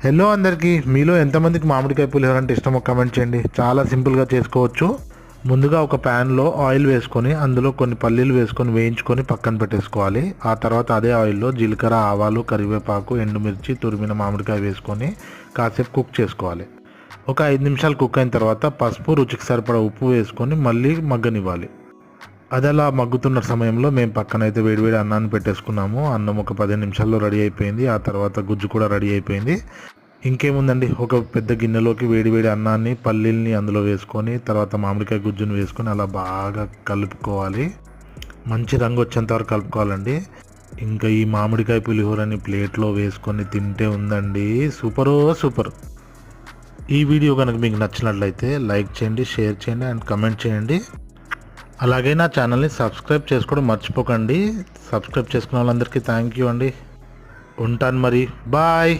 Hello అందరికీ, మీలో ఎంతమందికి మామిడికాయ పులిహోర అంటే ఇష్టమో కామెంట్ చేయండి. చాలా సింపుల్గా చేసుకోవచ్చు. ముందుగా ఒక ప్యాన్లో ఆయిల్ వేసుకొని అందులో కొన్ని పల్లీలు వేసుకొని వేయించుకొని పక్కన పెట్టేసుకోవాలి. ఆ తర్వాత అదే ఆయిల్లో జీలకర్ర, ఆవాలు, కరివేపాకు, ఎండుమిర్చి, తురిమిన మామిడికాయ వేసుకొని కాసేపు కుక్ చేసుకోవాలి. ఒక 5 నిమిషాలు కుక్ అయిన తర్వాత పసుపు, రుచికి సరిపడా ఉప్పు వేసుకొని మళ్ళీ మగ్గనివ్వాలి. అది అలా మగ్గుతున్న సమయంలో మేము పక్కనైతే వేడివేడి అన్నాన్ని పెట్టేసుకున్నాము. అన్నం ఒక 15 నిమిషాల్లో రెడీ అయిపోయింది. ఆ తర్వాత గుజ్జు కూడా రెడీ అయిపోయింది. ఇంకేముందండి, ఒక పెద్ద గిన్నెలోకి వేడివేడి అన్నాన్ని, పల్లీల్ని అందులో వేసుకొని తర్వాత మామిడికాయ గుజ్జును వేసుకొని అలా బాగా కలుపుకోవాలి. మంచి రంగు వచ్చేంత వరకు కలుపుకోవాలండి. ఇంకా ఈ మామిడికాయ పులిహోరని ప్లేట్లో వేసుకొని తింటే ఉందండి సూపరో సూపర్. ఈ వీడియో కనుక మీకు నచ్చినట్లయితే లైక్ చేయండి, షేర్ చేయండి అండ్ కమెంట్ చేయండి. అలాగే నా ఛానల్ని సబ్స్క్రైబ్ చేసుకోవడం మర్చిపోకండి. సబ్స్క్రైబ్ చేసుకున్న వాళ్ళందరికీ థ్యాంక్ యూ అండి. ఉంటాను మరి, బాయ్.